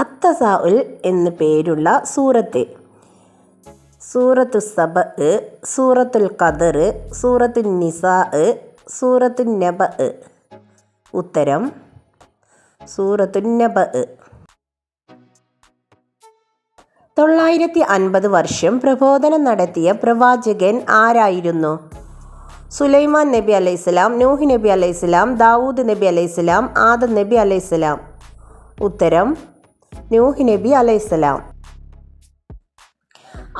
അത്തസാഉൽ എന്നു പേരുള്ള സൂറത്ത്. സൂറത്തു സബ്, സൂറത്തുൽ ഖദർ, സൂറത്തുൻ നിസാ, സൂറത്തുൻ നബ. ഉത്തരം സൂറത്തുൻ നബ. 950 വർഷം പ്രബോധനം നടത്തിയ പ്രവാചകൻ ആരായിരുന്നു? സുലൈമാൻ നബി അലൈഹിസ്സലാം, നൂഹ് നബി അലൈഹിസ്സലാം, ദാവൂദ് നബി അലൈഹിസ്സലാം, ആദം നബി അലൈഹിസ്സലാം. ഉത്തരം നൂഹ് നബി അലൈഹിസ്സലാം.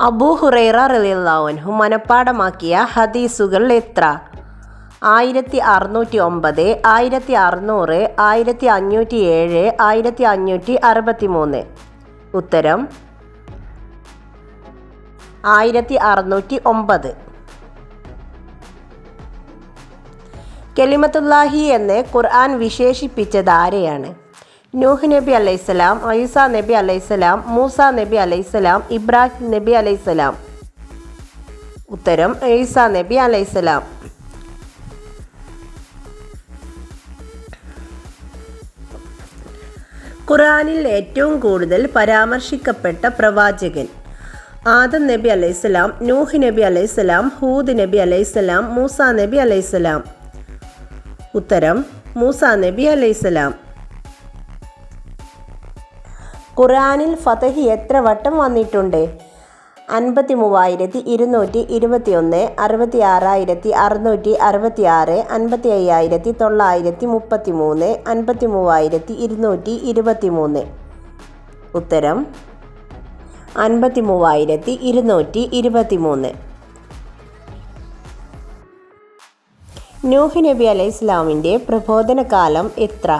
അബൂ ഹുറൈറ റളിയല്ലാഹു അൻഹു മനഃപ്പാഠമാക്കിയ ഹദീസുകൾ എത്ര? 1609, 1600, 1507, 1563. ഉത്തരം 1609. കലിമത്തുല്ലാഹി എന്ന് ഖുർആൻ വിശേഷിപ്പിച്ചത് ആരെയാണ്? നൂഹ് നബി അലൈഹിസ്സലാം, ഈസാ നബി അലൈഹിസ്സലാം, മൂസ നബി അലൈഹിസ്സലാം, ഇബ്രാഹിം നബി അലൈഹിസ്സലാം. ഉത്തരം ഈസാ നബി അലൈഹിസ്സലാം. ഖുർആനിൽ ഏറ്റവും കൂടുതൽ പരാമർശിക്കപ്പെട്ട പ്രവാചകൻ? ആദം നബി അലൈഹിസ്സലാം, നൂഹ് നബി അലൈഹിസ്സലാം, ഹൂദ് നബി അലൈഹിസ്സലാം, മൂസ നബി അലൈഹിസ്സലാം. ഉത്തരം മൂസ നബി അലൈഹിസ്സലാം. ഖുർആനിൽ ഫതഹ് എത്ര വട്ടം വന്നിട്ടുണ്ട്? 53,221, 66,666, 55,933, 53,223. ഉത്തരം 53,223. നൂഹ് നബി അലൈഹിസ്സലാമിൻ്റെ പ്രബോധന കാലം എത്ര?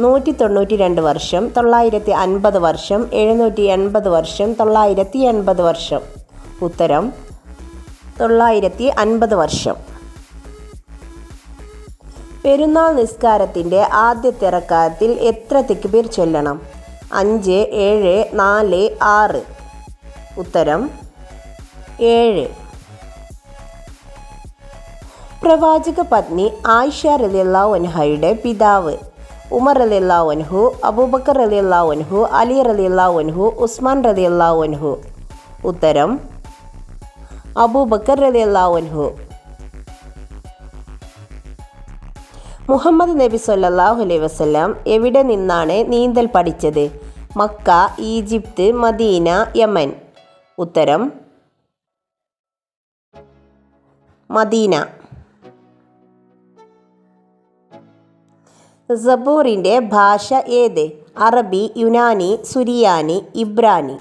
192 വർഷം, 950 വർഷം, 780 വർഷം, 980 വർഷം. ഉത്തരം 950 വർഷം. പെരുന്നാൾ നിസ്കാരത്തിൻ്റെ ആദ്യത്തെ റക്അത്തിൽ എത്ര തക്ബീർ ചൊല്ലണം? 5, 7, 4, 6. ഉത്തരം 7. പ്രവാചക പത്നി ആയിഷ റളിയല്ലാഹു അൻഹയുടെ പിതാവ്? ഉമർ റളിയല്ലാഹു അൻഹു, അബൂബക്കർ റളിയല്ലാഹു അൻഹു, അലി റളിയല്ലാഹു അൻഹു, ഉസ്മാൻ റളിയല്ലാഹു അൻഹു. ഉത്തരം അബൂബക്കർ റളിയല്ലാഹു അൻഹു. മുഹമ്മദ് നബി സ്വല്ലല്ലാഹു അലൈഹി വസല്ലം എവിടെ നിന്നാണ് നീന്തൽ പഠിച്ചത്? Mecca, Egypt, Medina, Yemen. ഉത്തരം മദീന. സബൂറിൻ്റെ ഭാഷ ഏത്? അറബി, യുനാനി, സുറിയാനി, ഇബ്രാനി.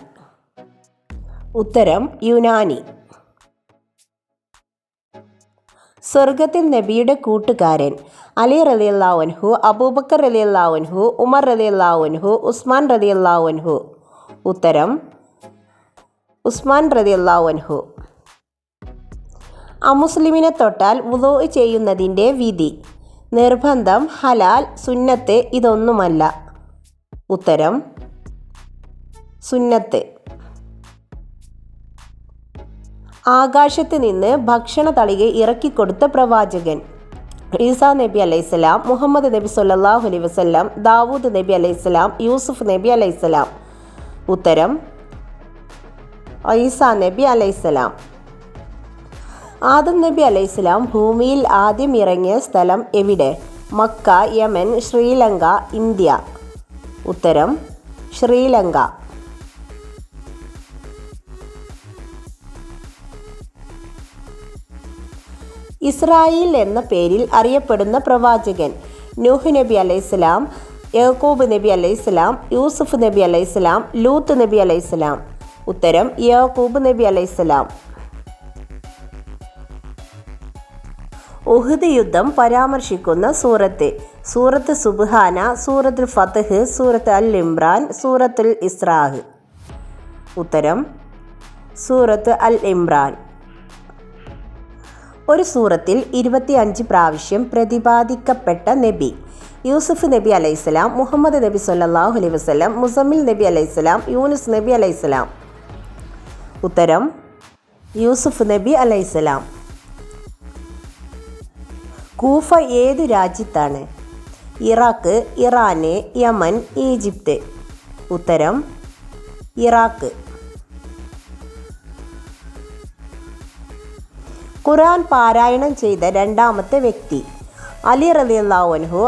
ഉത്തരം യുനാനി. സ്വർഗത്തിൽ നബിയുടെ കൂട്ടുകാരൻ? അലി റളിയല്ലാഹു അൻഹു, അബൂബക്കർ റളിയല്ലാഹു അൻഹു, ഉമർ റളിയല്ലാഹു അൻഹു, ഉസ്മാൻ റളിയല്ലാഹു അൻഹു. ഉത്തരം ഉസ്മാൻ റളിയല്ലാഹു അൻഹു. അമുസ്ലിമിനെ തൊട്ടാൽ വുളൂ ചെയ്യുന്നതിൻ്റെ വിധി? നിർബന്ധം, ഹലാൽ, സുന്നത്ത്, ഇതൊന്നുമല്ല. ഉത്തരം സുന്നത്ത്. ആകാശത്ത് നിന്ന് ഭക്ഷണ തളിക ഇറക്കിക്കൊടുത്ത പ്രവാചകൻ? ഈസാ നബി അലൈഹിസ്സലാം, മുഹമ്മദ് നബി സ്വല്ലല്ലാഹു അലൈഹി വസല്ലം, ദാവൂദ് നബി അലൈഹിസ്സലാം, യൂസുഫ് നബി അലൈഹിസ്സലാം. ഉത്തരം ഈസാ നബി അലൈഹിസ്സലാം. ആദം നബി അലൈഹിസ്സലാം ഭൂമിയിൽ ആദ്യം ഇറങ്ങിയ സ്ഥലം എവിടെ? Mecca, Yemen, Sri Lanka, India. ഉത്തരം ശ്രീലങ്ക. ഇസ്രായേൽ എന്ന പേരിൽ അറിയപ്പെടുന്ന പ്രവാചകൻ? നൂഹ് നബി അലൈഹിസ്സലാം, യാക്കൂബ് നബി അലൈഹിസ്സലാം, യൂസുഫ് നബി അലൈഹിസ്സലാം, ലൂത്ത് നബി അലൈഹിസ്സലാം. ഉത്തരം യാക്കൂബ് നബി അലൈഹിസ്സലാം. ഉഹുദ് യുദ്ധം പരാമർശിക്കുന്ന സൂറത്ത്? സൂറത്ത് സുബ്ഹാന, സൂറത്തുൽ ഫത്ഹ്, സൂറത്ത് അൽ ഇംറാൻ, സൂറത്തുൽ ഇസ്രാഹ്. ഉത്തരം സൂറത്ത് അൽ ഇംറാൻ. ഒരു സൂറത്തിൽ 25 പ്രാവശ്യം പ്രതിപാദിക്കപ്പെട്ട നബി? യൂസുഫ് നബി അലൈഹിസ്സലാം, മുഹമ്മദ് നബി സ്വല്ലല്ലാഹു അലൈഹി വസല്ലം, മുസമ്മിൽ നബി അലൈഹിസ്സലാം, യൂനുസ് നബി അലൈഹിസ്സലാം. ഉത്തരം യൂസുഫ് നബി അലൈഹിസ്സലാം. കൂഫ ഏതു രാജ്യത്താണ്? ഇറാഖ്, ഇറാന്, യമൻ, ഈജിപ്ത്. ഉത്തരം ഇറാഖ്. ഖുർആൻ പാരായണം ചെയ്ത രണ്ടാമത്തെ വ്യക്തി? അലി റളിയല്ലാഹു അൻഹു,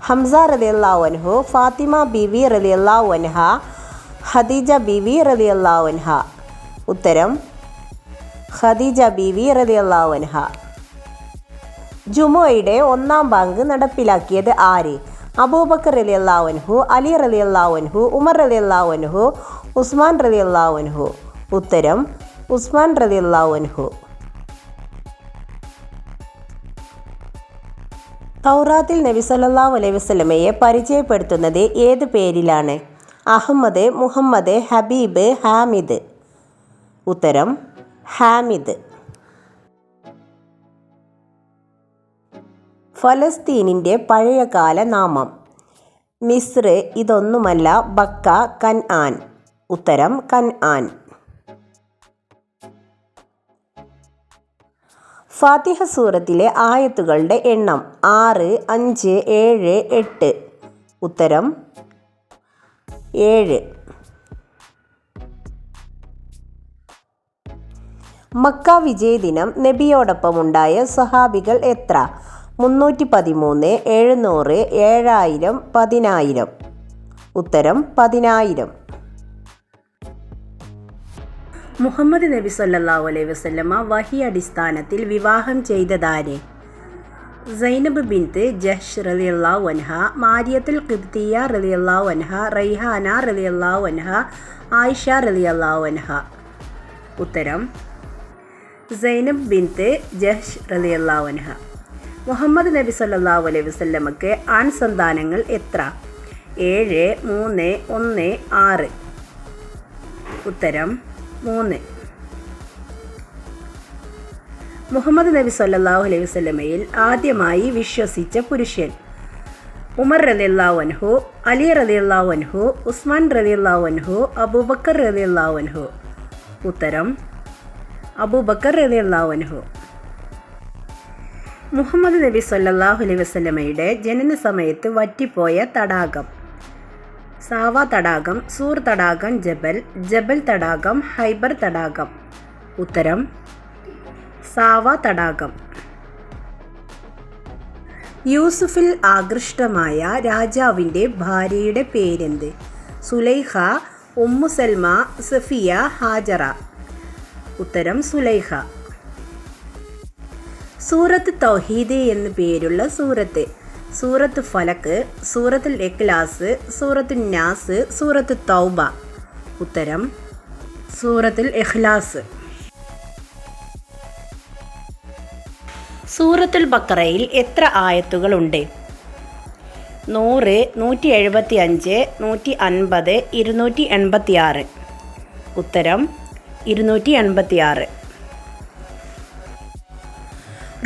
ഹംസ റളിയല്ലാഹു അൻഹു, ഫാത്തിമ ബീവി റളിയല്ലാഹു അൻഹ, ഖദീജ ബീവി റളിയല്ലാഹു അൻഹ. ഉത്തരം ഖദീജ ബീവി റളിയല്ലാഹു അൻഹ. ജുമുഅയുടെ ഒന്നാം ബാങ്ക് നടപ്പിലാക്കിയത് ആര്? അബൂബക്കർ റളിയല്ലാഹു അൻഹു, അലി റളിയല്ലാഹു അൻഹു, ഉമർ റളിയല്ലാഹു അൻഹു, ഉസ്മാൻ റളിയല്ലാഹു അൻഹു. ഉത്തരം ഉസ്മാൻ റളിയല്ലാഹു അൻഹു. തൗറാത്തിൽ നബി സല്ലല്ലാഹു അലൈഹി വസല്ലമയെ പരിചയപ്പെടുത്തുന്നത് ഏത് പേരിലാണ്? അഹ്മദ്, മുഹമ്മദ്, ഹബീബ്, ഹാമിദ്. ഉത്തരം ഹാമിദ്. ഫലസ്തീനിൻ്റെ പഴയകാല നാമം? മിസ്ർ, ഇതൊന്നുമല്ല, ബക്ക, കൻആൻ. ഉത്തരം കൻആൻ. ഫാത്തിഹ സൂറത്തിലെ ആയത്തുകളുടെ എണ്ണം? 6, 5, 7, 8. ഉത്തരം 7. മക്ക വിജയദിനം നബിയോടൊപ്പമുണ്ടായ സ്വഹാബികൾ എത്ര? 313, 700, 7000, 10000. ഉത്തരം 10000. മുഹമ്മദ് നബി സല്ലല്ലാഹു അലൈഹി വസല്ലമ വഹി അടിസ്ഥാനത്തിൽ വിവാഹം ചെയ്തതാരെ? സൈനബ് ബിൻത്ത് ജഹ്ഷ് റളിയല്ലാഹു അൻഹ, മാരിയത്തുൽ ഖിബ്തിയ്യ റളിയല്ലാഹു അൻഹ, റൈഹാന റളിയല്ലാഹു അൻഹ, ആയിഷ റളിയല്ലാഹു അൻഹ. ഉത്തരം സൈനബ് ബിൻത്ത് ജഹ്ഷ് റളിയല്ലാഹു അൻഹ. മുഹമ്മദ് നബി സല്ലല്ലാഹു അലൈഹി വസല്ലമക്ക് ആൺ സന്താനങ്ങൾ എത്ര? 7, 3, 1, 6. ഉത്തരം 3. മുഹമ്മദ് നബി സല്ലല്ലാഹു അലൈഹി വസല്ലമയിൽ ആദ്യമായി വിശ്വസിച്ച പുരുഷൻ? ഉമർ റളിയല്ലാഹു അൻഹു, അലി റളിയല്ലാഹു അൻഹു, ഉസ്മാൻ റളിയല്ലാഹു അൻഹു, അബൂബക്കർ റളിയല്ലാഹു അൻഹു. ഉത്തരം അബൂബക്കർ റളിയല്ലാഹു അൻഹു. മുഹമ്മദ് നബി സല്ലല്ലാഹു അലൈഹി വസല്ലമയുടെ ജനന സമയത്ത് വറ്റിപ്പോയ തടാകം? സാവ തടാകം, സൂർ തടാകം, ജബൽ തടാകം, ഹൈബർ തടാകം. ഉത്തരം സാവ തടാകം. യൂസുഫിൽ ആകൃഷ്ടമായ രാജാവിൻ്റെ ഭാര്യയുടെ പേരെന്ത്? സുലൈഖ, ഉമ്മു സൽമ, സഫിയ, ഹാജറ. ഉത്തരം സുലൈഖ. സൂറത്ത് തൗഹീദ് എന്ന് പേരുള്ള സൂറത്ത്? സൂറത്ത് ഫലക്ക്, സൂറത്തുൽ ഇഖ്ലാസ്, സൂറത്തുൽ നാസ്, സൂറത്ത് തൗബ. ഉത്തരം സൂറത്തുൽ ഇഖ്ലാസ്. സൂറത്തുൽ ബഖറയിൽ എത്ര ആയത്തുകളുണ്ട്? 100, 175, 150, 286. ഉത്തരം 286.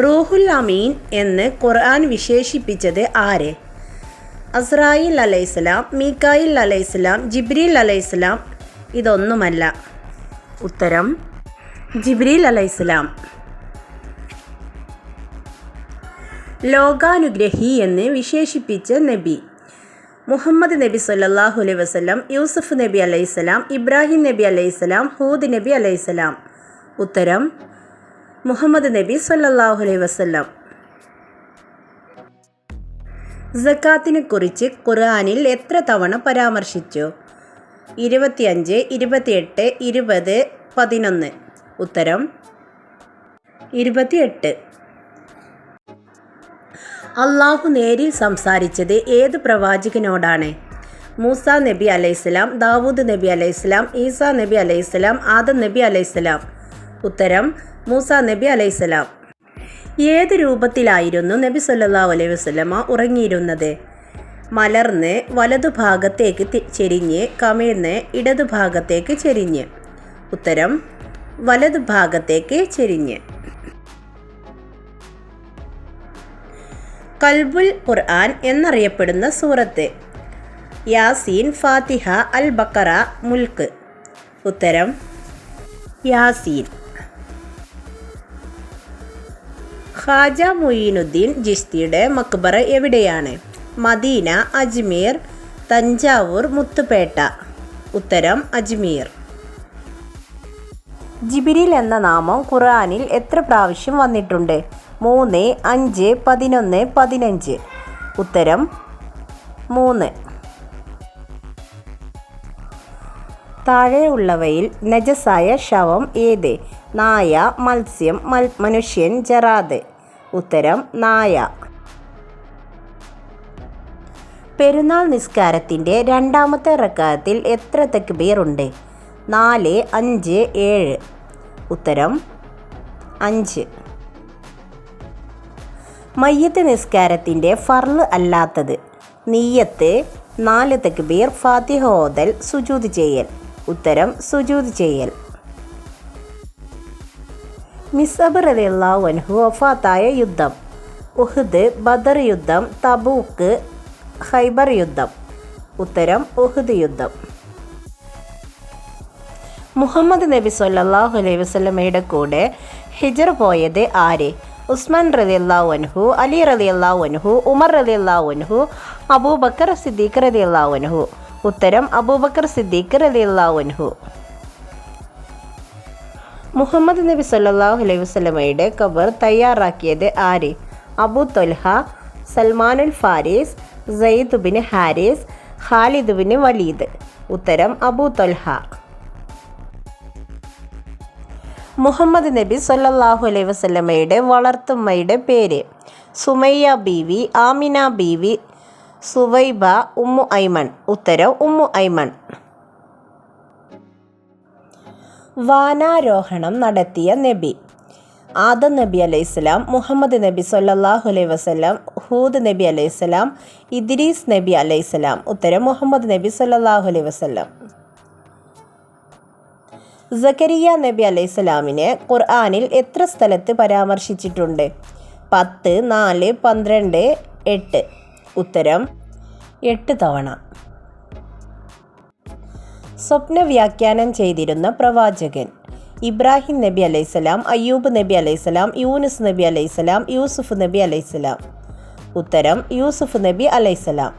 റൂഹുൽ അമീൻ എന്ന് ഖുർആൻ വിശേഷിപ്പിച്ചത് ആരെ? അസ്രായിൽ അലൈഹിസ്സലാം, മീകായിൽ അലൈഹിസ്സലാം, ജിബ്രീൽ അലൈഹിസ്സലാം. ഇതൊന്നുമല്ല. ഉത്തരം ജിബ്രീൽ അലൈഹിസ്സലാം. ലോകാനുഗ്രഹി എന്ന് വിശേഷിപ്പിച്ച നബി? മുഹമ്മദ് നബി സല്ലല്ലാഹു അലൈഹി വസല്ലം, യൂസുഫ് നബി അലൈഹിസ്സലാം, ഇബ്രാഹിം നബി അലൈഹിസ്സലാം, ഹൂദ് നബി അലൈഹിസ്സലാം. ഉത്തരം മുഹമ്മദ് നബി സല്ലല്ലാഹു അലൈഹി വസല്ലം. സക്കാത്തിനെ കുറിച്ച് ഖുർആനിൽ എത്ര തവണ പരാമർശിച്ചു? 25, 28, 20, 11. ഉത്തരം 28. അള്ളാഹു നേരിൽ സംസാരിച്ചത് ഏത് പ്രവാചകനോടാണ്? മൂസ നബി അലൈഹിസ്സലാം, ദാവൂദ് നബി അലൈഹിസ്സലാം, ഈസാ നബി അലൈഹിസ്സലാം, ആദം നബി അലൈഹിസ്സലാം. ഉത്തരം മൂസ നബി അലൈഹിസ്സലാം. ഏത് രൂപത്തിലായിരുന്നു നബി സല്ലല്ലാഹു അലൈഹി വസല്ലമ ഉറങ്ങിയിരുന്നത്? മലർന്ന്, വലതുഭാഗത്തേക്ക് ചെരിഞ്ഞ്, കമിഴ്ന്ന്, ഇടതുഭാഗത്തേക്ക് ചെരിഞ്ഞ്. ഉത്തരം വലതുഭാഗത്തേക്ക് ചെരിഞ്ഞ്. കൽബുൽ ഖുർആൻ എന്നറിയപ്പെടുന്ന സൂറത്ത്? യാസീൻ, ഫാത്തിഹ, അൽ ബഖറ, മുൽക്ക്. ഉത്തരം യാസീൻ. ഖാജ മുഈനുദ്ദീൻ ചിശ്തിയുടെ മക്ബറ എവിടെയാണ്? മദീന, അജ്മീർ, തഞ്ചാവൂർ മുത്തുപേട്ട. ഉത്തരം അജ്മീർ. ജിബ്രീൽ എന്ന നാമം ഖുർആനിൽ എത്ര പ്രാവശ്യം വന്നിട്ടുണ്ട്? 3, 5, 11, 15. ഉത്തരം 3. താഴെയുള്ളവയിൽ നജസായ ശവം ഏത്? നായ, മത്സ്യം, മനുഷ്യൻ, ജറാദ്. ഉത്തരം നായ. പെരുന്നാൾ നിസ്കാരത്തിൻ്റെ രണ്ടാമത്തെ റക്അത്തിൽ എത്ര തക്ബീർ ഉണ്ട്? 4, 5, 7. ഉത്തരം 5. മയ്യത്ത് നിസ്കാരത്തിൻ്റെ ഫർള് അല്ലാത്തത്. നിയ്യത്ത്, 4 തക്ബീർ, ഫാത്തിഹ ഓതൽ, സുജൂദ് ചെയ്യൽ. ഉത്തരം സുജൂദ് ചെയ്യൽ. മിസ്അബ് റളിയല്ലാഹു അൻഹു വഫാത്തായ യുദ്ധം. ഉഹ്ദ്, ബദർ യുദ്ധം, തബൂക്ക്, ഖൈബർ യുദ്ധം. ഉത്തരം ഉഹ്ദ് യുദ്ധം. മുഹമ്മദ് നബി സല്ലല്ലാഹു അലൈഹി വസല്ലമയുടെ കൂടെ ഹിജ്റ പോയത് ആര്? ഉസ്മാൻ റളിയല്ലാഹു അൻഹു, അലി റളിയല്ലാഹു അൻഹു, ഉമർ റളിയല്ലാഹു അൻഹു, അബൂബക്കർ സിദ്ദീഖ് റളിയല്ലാഹു അൻഹു. ഉത്തരം അബൂബക്കർ സിദ്ദീഖ് റളിയല്ലാഹു അൻഹു. മുഹമ്മദ് നബി സല്ലല്ലാഹു അലൈഹി വസല്ലമയുടെ ഖബർ തയ്യാറാക്കിയത് ആര്? അബൂ ത്വൽഹ, സൽമാനുൽ ഫാരിസ്, സയ്യിദ് ബിൻ ഹാരിസ്, ഖാലിദ് ബിൻ വലീദ്. ഉത്തരം അബൂ ത്വൽഹ. മുഹമ്മദ് നബി സല്ലല്ലാഹു അലൈഹി വസല്ലമയുടെ വളർത്തുമ്മയുടെ പേര്? സുമയ്യ ബീവി, ആമിന ബീവി, സുവൈബ, ഉമ്മു ഐമൺ. ഉത്തരം ഉമ്മു ഐമൺ. വാനാരോഹണം നടത്തിയ നബി? ആദം നബി അലൈഹിസ്സലാം, മുഹമ്മദ് നബി സല്ലല്ലാഹു അലൈഹി വസല്ലം, ഹൂദ് നബി അലൈഹിസ്സലാം, ഇദ്രീസ് നബി അലൈഹിസ്സലാം. ഉത്തരം മുഹമ്മദ് നബി സല്ലല്ലാഹു അലൈഹി വസല്ലം. സക്കരിയ നബി അലൈഹിസ്സലാമിനെ ഖുർആനിൽ എത്ര സ്ഥലത്ത് പരാമർശിച്ചിട്ടുണ്ട്? 10, 4, 12, 8. ഉത്തരം 8 തവണ. സ്വപ്ന വ്യാഖ്യാനം ചെയ്തിരുന്ന പ്രവാചകൻ? ഇബ്രാഹിം നബി അലൈഹിസ്സലാം, അയ്യൂബ് നബി അലൈഹിസ്സലാം, യൂനുസ് നബി അലൈഹിസ്സലാം, യൂസുഫ് നബി അലൈഹിസ്സലാം. ഉത്തരം യൂസുഫ് നബി അലൈഹിസ്സലാം.